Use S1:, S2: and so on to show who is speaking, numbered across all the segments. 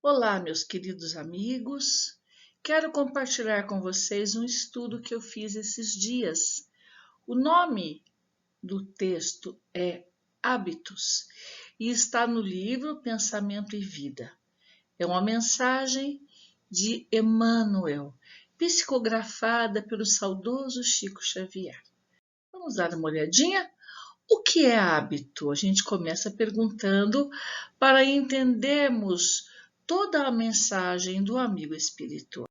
S1: Olá, meus queridos amigos. Quero compartilhar com vocês um estudo que eu fiz esses dias. O nome do texto é Hábitos e está no livro Pensamento e Vida. É uma mensagem de Emmanuel, psicografada pelo saudoso Chico Xavier. Vamos dar uma olhadinha? O que é hábito? A gente começa perguntando para entendermos toda a mensagem do amigo espiritual.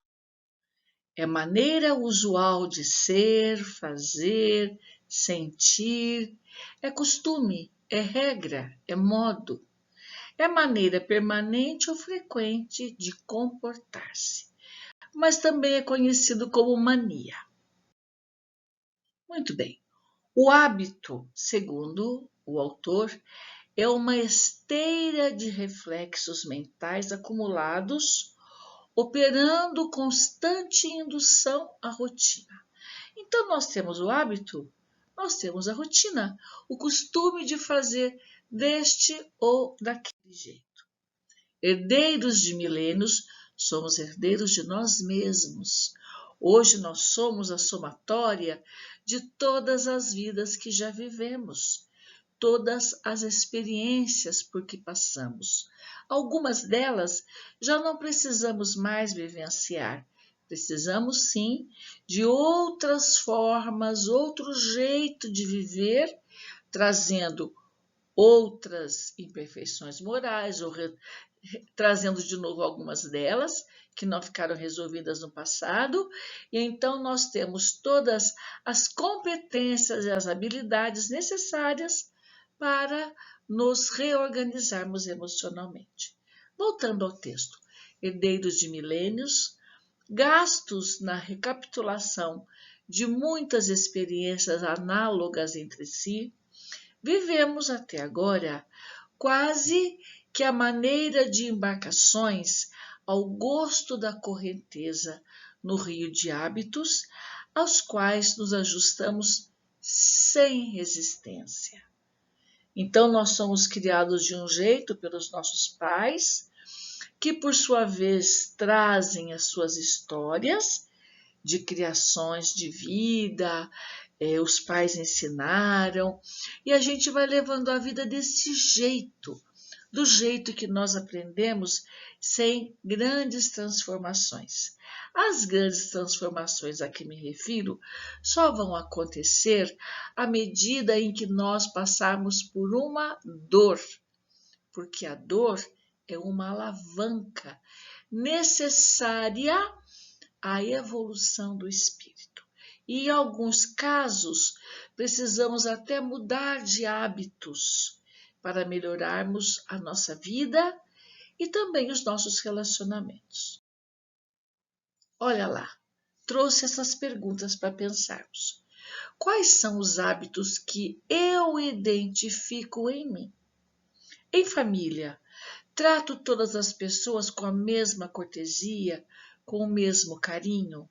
S1: É maneira usual de ser, fazer, sentir, é costume, é regra, é modo, é maneira permanente ou frequente de comportar-se, mas também é conhecido como mania. Muito bem. O hábito, segundo o autor, é uma esteira de reflexos mentais acumulados, operando constante indução à rotina. Então, nós temos o hábito, nós temos a rotina, o costume de fazer deste ou daquele jeito. Herdeiros de milênios, somos herdeiros de nós mesmos. Hoje nós somos a somatória de todas as vidas que já vivemos, todas as experiências por que passamos. Algumas delas já não precisamos mais vivenciar. Precisamos sim de outras formas, outro jeito de viver, trazendo outras imperfeições morais ou trazendo de novo algumas delas que não ficaram resolvidas no passado, e então nós temos todas as competências e as habilidades necessárias para nos reorganizarmos emocionalmente. Voltando ao texto, herdeiros de milênios, gastos na recapitulação de muitas experiências análogas entre si, vivemos até agora quase que a maneira de embarcações ao gosto da correnteza no rio de hábitos, aos quais nos ajustamos sem resistência. Então, nós somos criados de um jeito pelos nossos pais, que por sua vez trazem as suas histórias de criações de vida, os pais ensinaram, e a gente vai levando a vida desse jeito, do jeito que nós aprendemos, sem grandes transformações. As grandes transformações a que me refiro só vão acontecer à medida em que nós passarmos por uma dor, porque a dor é uma alavanca necessária à evolução do espírito. E em alguns casos, precisamos até mudar de hábitos para melhorarmos a nossa vida e também os nossos relacionamentos. Olha lá, trouxe essas perguntas para pensarmos. Quais são os hábitos que eu identifico em mim? Em família, trato todas as pessoas com a mesma cortesia, com o mesmo carinho?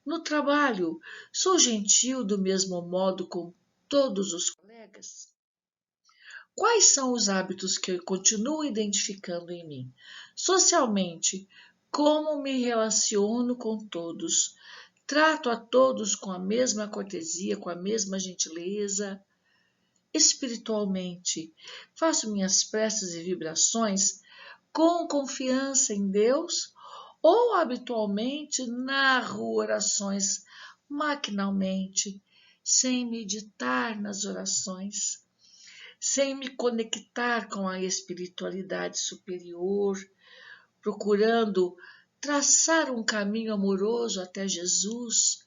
S1: No trabalho, sou gentil do mesmo modo com todos os colegas? Quais são os hábitos que eu continuo identificando em mim? Socialmente, como me relaciono com todos? Trato a todos com a mesma cortesia, com a mesma gentileza? Espiritualmente, faço minhas preces e vibrações com confiança em Deus ou habitualmente narro orações maquinalmente, sem meditar nas orações, sem me conectar com a espiritualidade superior, procurando traçar um caminho amoroso até Jesus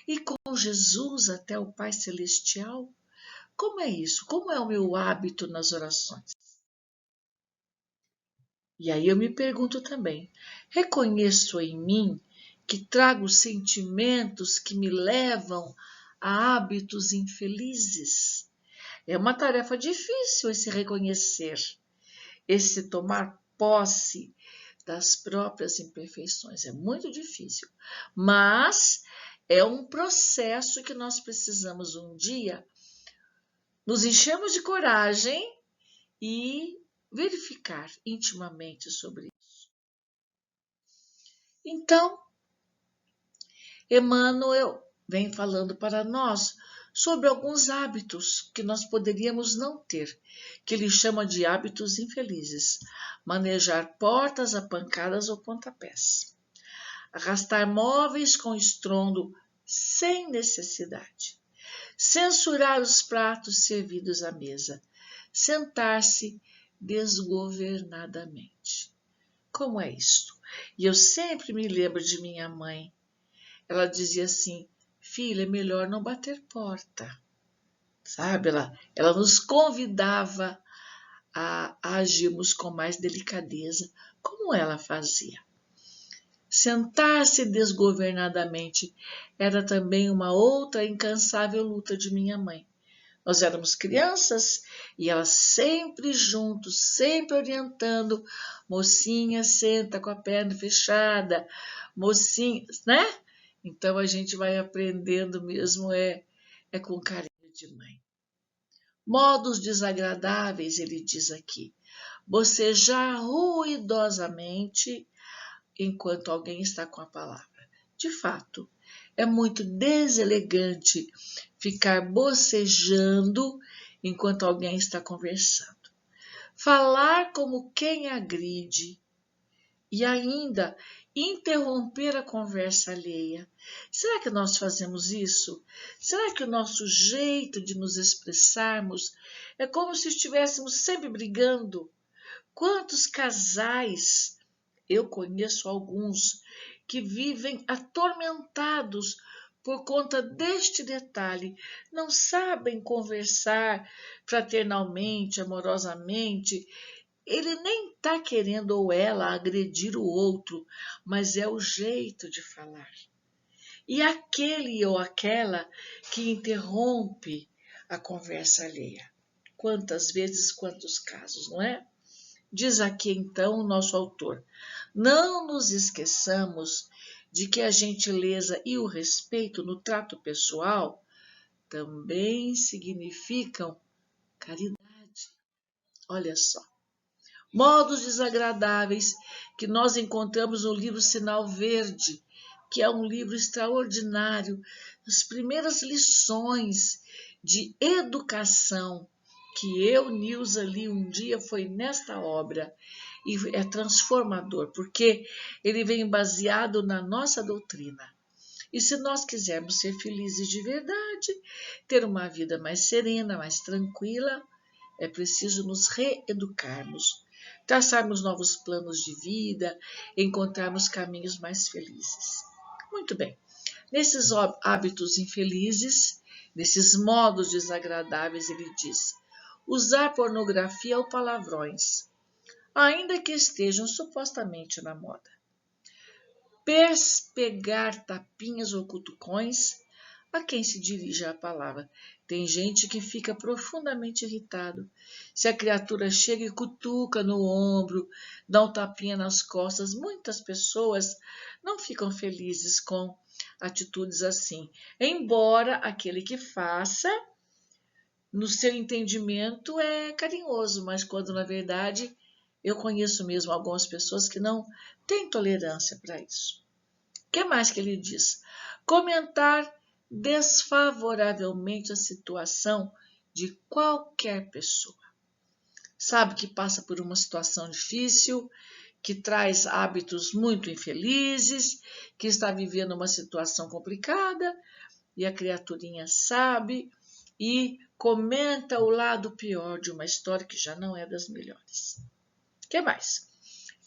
S1: e com Jesus até o Pai Celestial? Como é isso? Como é o meu hábito nas orações? E aí eu me pergunto também, reconheço em mim que trago sentimentos que me levam a hábitos infelizes? É uma tarefa difícil esse reconhecer, esse tomar posse das próprias imperfeições. É muito difícil, mas é um processo que nós precisamos um dia nos enchermos de coragem e verificar intimamente sobre isso. Então, Emmanuel vem falando para nós sobre alguns hábitos que nós poderíamos não ter, que ele chama de hábitos infelizes. Manejar portas a pancadas ou pontapés. Arrastar móveis com estrondo sem necessidade. Censurar os pratos servidos à mesa. Sentar-se desgovernadamente. Como é isto? E eu sempre me lembro de minha mãe. Ela dizia assim: filha, é melhor não bater porta. Sabe? Ela nos convidava a agirmos com mais delicadeza, como ela fazia. Sentar-se desgovernadamente era também uma outra incansável luta de minha mãe. Nós éramos crianças e ela sempre junto, sempre orientando. Mocinha, senta com a perna fechada. Mocinha, né? Então a gente vai aprendendo mesmo com carinho de mãe. Modos desagradáveis, ele diz aqui. Bocejar ruidosamente enquanto alguém está com a palavra. De fato, é muito deselegante ficar bocejando enquanto alguém está conversando. Falar como quem agride e ainda interromper a conversa alheia. Será que nós fazemos isso? Será que o nosso jeito de nos expressarmos é como se estivéssemos sempre brigando? Quantos casais, eu conheço alguns, que vivem atormentados por conta deste detalhe, não sabem conversar fraternalmente, amorosamente. Ele nem está querendo ou ela agredir o outro, mas é o jeito de falar. E aquele ou aquela que interrompe a conversa alheia. Quantas vezes, quantos casos, não é? Diz aqui então o nosso autor: não nos esqueçamos de que a gentileza e o respeito no trato pessoal também significam caridade. Olha só. Modos desagradáveis que nós encontramos no livro Sinal Verde, que é um livro extraordinário, as primeiras lições de educação que eu, Nilza, li um dia foi nesta obra, e é transformador, porque ele vem baseado na nossa doutrina. E se nós quisermos ser felizes de verdade, ter uma vida mais serena, mais tranquila, é preciso nos reeducarmos, traçarmos novos planos de vida, encontrarmos caminhos mais felizes. Muito bem, nesses hábitos infelizes, nesses modos desagradáveis, ele diz: usar pornografia ou palavrões, ainda que estejam supostamente na moda. Pegar tapinhas ou cutucões a quem se dirige a palavra. Tem gente que fica profundamente irritado. Se a criatura chega e cutuca no ombro, dá um tapinha nas costas, muitas pessoas não ficam felizes com atitudes assim. Embora aquele que faça, no seu entendimento, é carinhoso, mas quando na verdade eu conheço mesmo algumas pessoas que não têm tolerância para isso. O que mais que ele diz? Comentar desfavoravelmente a situação de qualquer pessoa. Sabe que passa por uma situação difícil, que traz hábitos muito infelizes, que está vivendo uma situação complicada, e a criaturinha sabe e comenta o lado pior de uma história que já não é das melhores. O que mais?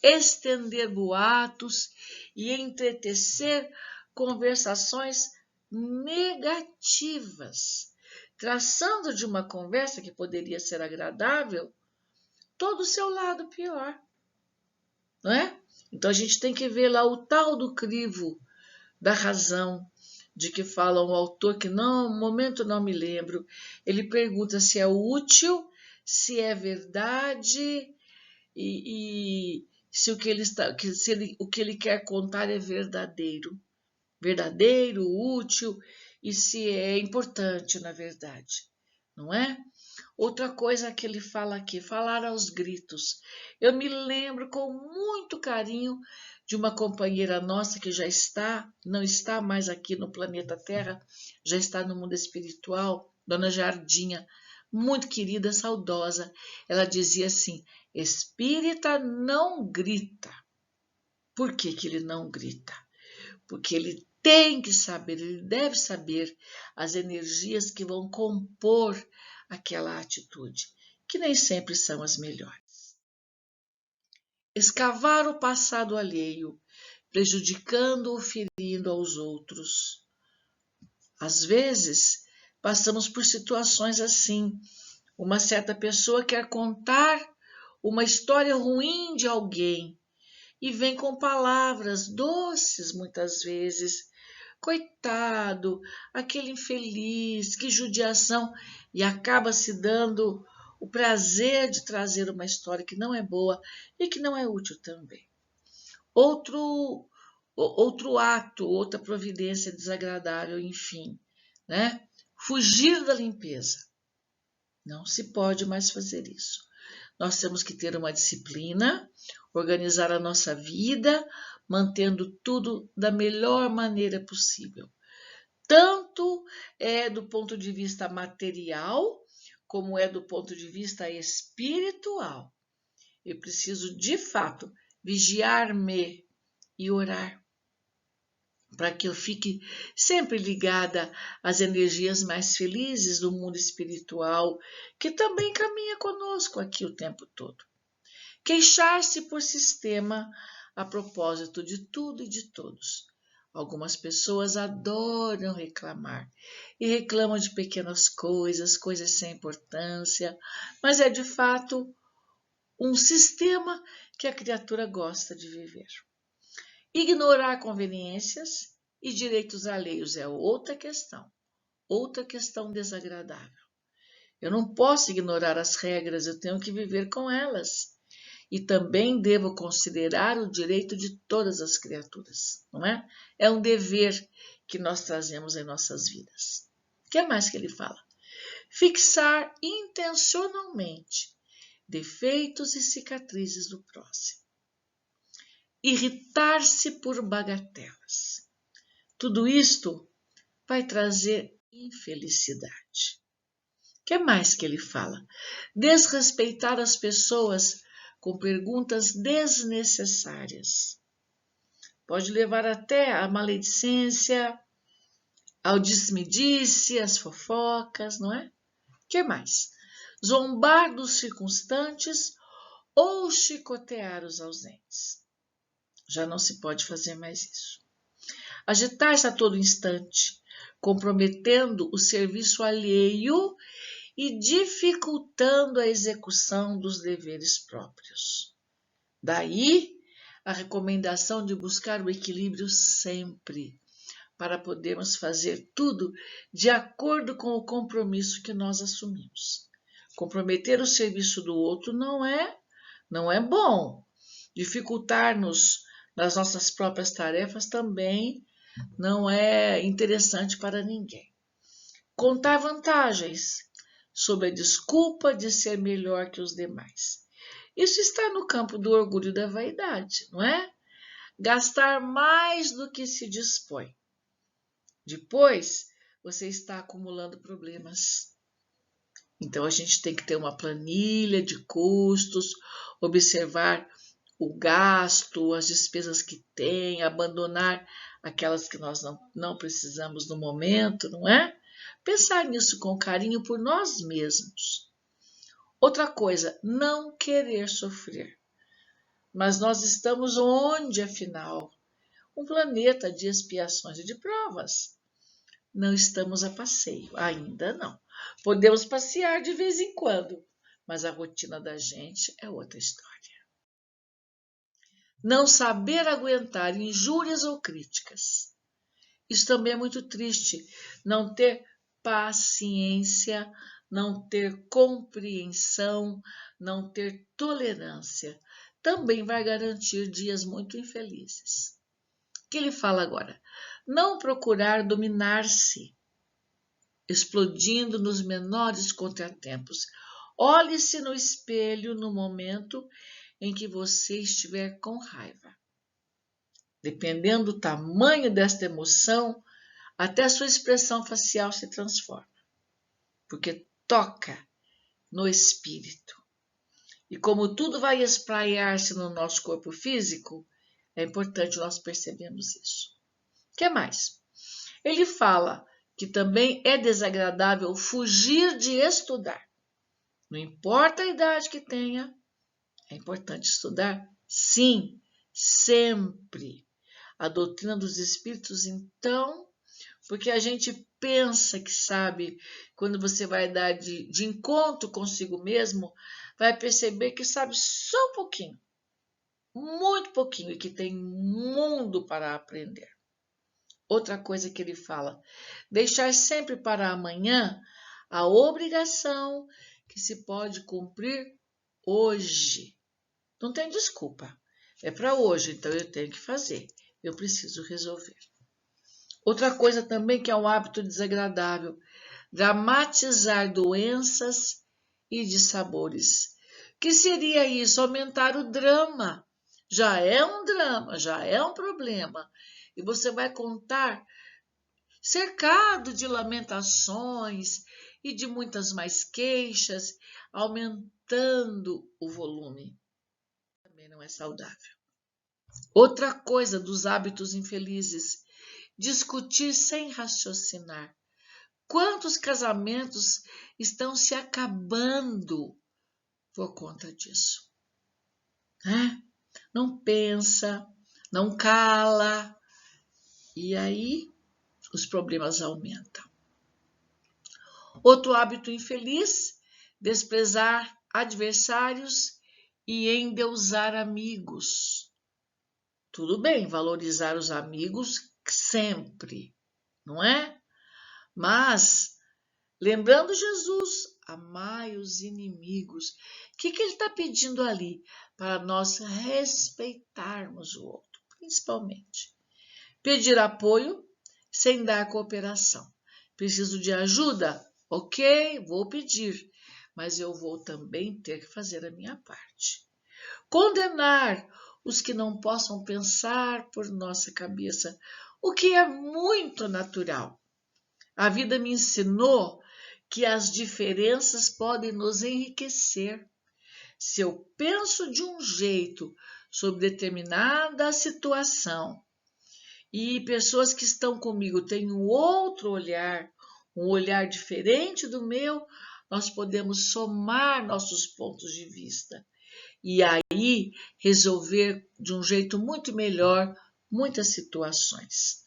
S1: Estender boatos e entretecer conversações negativas, traçando de uma conversa que poderia ser agradável todo o seu lado pior, não é? Então a gente tem que ver lá o tal do crivo da razão, de que fala um autor que no momento não me lembro. Ele pergunta se é útil, se é verdade e se o que ele quer contar é verdadeiro, útil, e se é importante na verdade, não é? Outra coisa que ele fala aqui, falar aos gritos. Eu me lembro com muito carinho de uma companheira nossa que não está mais aqui no planeta Terra, já está no mundo espiritual, Dona Jardinha, muito querida, saudosa. Ela dizia assim: espírita não grita. Por que que ele não grita? Porque ele tem que saber, ele deve saber as energias que vão compor aquela atitude, que nem sempre são as melhores. Escavar o passado alheio, prejudicando ou ferindo aos outros. Às vezes, passamos por situações assim. Uma certa pessoa quer contar uma história ruim de alguém e vem com palavras doces muitas vezes. Coitado, aquele infeliz, que judiação, e acaba se dando o prazer de trazer uma história que não é boa e que não é útil também. Outro ato, outra providência desagradável, enfim, né? Fugir da limpeza. Não se pode mais fazer isso. Nós temos que ter uma disciplina, organizar a nossa vida, mantendo tudo da melhor maneira possível. Tanto é do ponto de vista material, como é do ponto de vista espiritual. Eu preciso, de fato, vigiar-me e orar, para que eu fique sempre ligada às energias mais felizes do mundo espiritual, que também caminha conosco aqui o tempo todo. Queixar-se por sistema a propósito de tudo e de todos. Algumas pessoas adoram reclamar e reclamam de pequenas coisas, coisas sem importância, mas é de fato um sistema que a criatura gosta de viver. Ignorar conveniências e direitos alheios é outra questão desagradável. Eu não posso ignorar as regras, eu tenho que viver com elas. E também devo considerar o direito de todas as criaturas, não é? É um dever que nós trazemos em nossas vidas. O que mais que ele fala? Fixar intencionalmente defeitos e cicatrizes do próximo. Irritar-se por bagatelas. Tudo isto vai trazer infelicidade. O que mais que ele fala? Desrespeitar as pessoas com perguntas desnecessárias. Pode levar até à maledicência, ao disse-me-disse, às fofocas, não é? O que mais? Zombar dos circunstantes ou chicotear os ausentes. Já não se pode fazer mais isso. Agitar-se a todo instante, comprometendo o serviço alheio e dificultando a execução dos deveres próprios. Daí a recomendação de buscar o equilíbrio sempre, para podermos fazer tudo de acordo com o compromisso que nós assumimos. Comprometer o serviço do outro não é bom. Dificultar-nos nas nossas próprias tarefas também não é interessante para ninguém. Contar vantagens sob a desculpa de ser melhor que os demais. Isso está no campo do orgulho e da vaidade, não é? Gastar mais do que se dispõe. Depois, você está acumulando problemas. Então, a gente tem que ter uma planilha de custos, observar o gasto, as despesas que tem, abandonar aquelas que nós não precisamos no momento, não é? Pensar nisso com carinho por nós mesmos. Outra coisa, não querer sofrer. Mas nós estamos onde, afinal? Um planeta de expiações e de provas. Não estamos a passeio, ainda não. Podemos passear de vez em quando, mas a rotina da gente é outra história. Não saber aguentar injúrias ou críticas. Isso também é muito triste. Não ter paciência, não ter compreensão, não ter tolerância. Também vai garantir dias muito infelizes. O que ele fala agora? Não procurar dominar-se, explodindo nos menores contratempos. Olhe-se no espelho no momento em que você estiver com raiva. Dependendo do tamanho desta emoção, até a sua expressão facial se transforma, porque toca no espírito. E como tudo vai espraiar-se no nosso corpo físico, é importante nós percebermos isso. O que mais? Ele fala que também é desagradável fugir de estudar. Não importa a idade que tenha, é importante estudar? Sim, sempre. A doutrina dos espíritos, então, porque a gente pensa que sabe, quando você vai dar de encontro consigo mesmo, vai perceber que sabe só um pouquinho, muito pouquinho, e que tem mundo para aprender. Outra coisa que ele fala, deixar sempre para amanhã a obrigação que se pode cumprir hoje. Não tem desculpa, é para hoje, então eu tenho que fazer, eu preciso resolver. Outra coisa também que é um hábito desagradável, dramatizar doenças e dissabores. Que seria isso? Aumentar o drama. Já é um drama, já é um problema. E você vai contar cercado de lamentações e de muitas mais queixas, aumentando o volume. Também não é saudável. Outra coisa dos hábitos infelizes, discutir sem raciocinar. Quantos casamentos estão se acabando por conta disso? Não pensa, não cala, e aí os problemas aumentam. Outro hábito infeliz, desprezar adversários e endeusar amigos. Tudo bem, valorizar os amigos sempre, não é? Mas, lembrando Jesus, amai os inimigos. O que ele está pedindo ali? Para nós respeitarmos o outro, principalmente. Pedir apoio sem dar cooperação. Preciso de ajuda? Ok, vou pedir, mas eu vou também ter que fazer a minha parte. Condenar os que não possam pensar por nossa cabeça, o que é muito natural. A vida me ensinou que as diferenças podem nos enriquecer. Se eu penso de um jeito sobre determinada situação e pessoas que estão comigo têm um outro olhar, um olhar diferente do meu, nós podemos somar nossos pontos de vista e aí resolver de um jeito muito melhor muitas situações.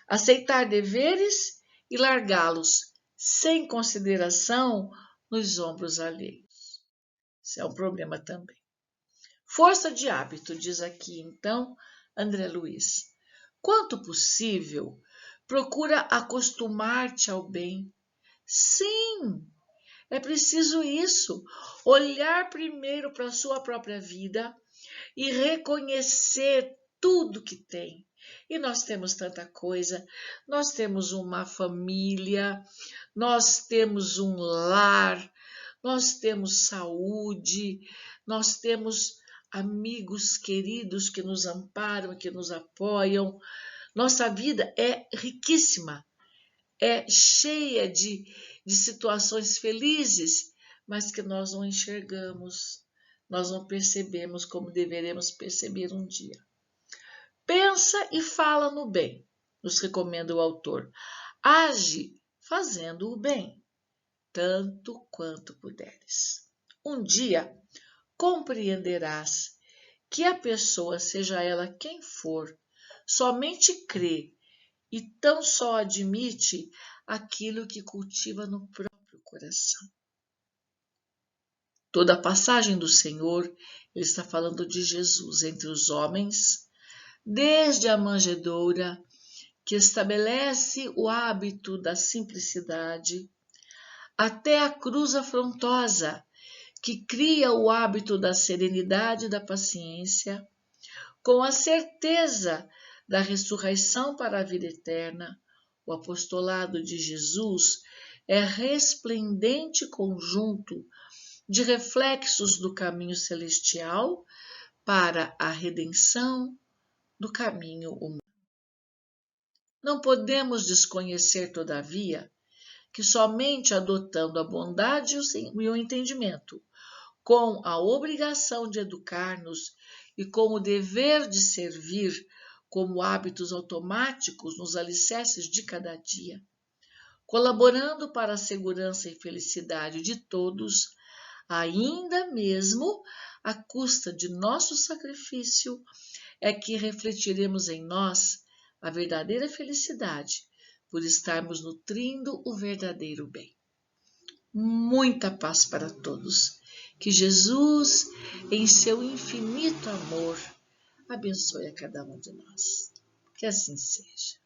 S1: Aceitar deveres e largá-los sem consideração nos ombros alheios. Isso é um problema também. Força de hábito, diz aqui então André Luiz. Quanto possível, procura acostumar-te ao bem. Sim, é preciso isso. Olhar primeiro para a sua própria vida e reconhecer tudo que tem. E nós temos tanta coisa, nós temos uma família, nós temos um lar, nós temos saúde, nós temos amigos queridos que nos amparam, que nos apoiam. Nossa vida é riquíssima, é cheia de situações felizes, mas que nós não enxergamos, nós não percebemos como deveremos perceber um dia. Pensa e fala no bem, nos recomenda o autor. Age fazendo o bem, tanto quanto puderes. Um dia compreenderás que a pessoa, seja ela quem for, somente crê e tão só admite aquilo que cultiva no próprio coração. Toda a passagem do Senhor, ele está falando de Jesus entre os homens, desde a manjedoura, que estabelece o hábito da simplicidade, até a cruz afrontosa, que cria o hábito da serenidade e da paciência, com a certeza da ressurreição para a vida eterna. O apostolado de Jesus é resplendente conjunto de reflexos do caminho celestial para a redenção do caminho humano. Não podemos desconhecer, todavia, que somente adotando a bondade e o entendimento, com a obrigação de educar-nos e com o dever de servir como hábitos automáticos nos alicerces de cada dia, colaborando para a segurança e felicidade de todos, ainda mesmo à custa de nosso sacrifício, é que refletiremos em nós a verdadeira felicidade, por estarmos nutrindo o verdadeiro bem. Muita paz para todos. Que Jesus, em seu infinito amor, abençoe a cada um de nós. Que assim seja.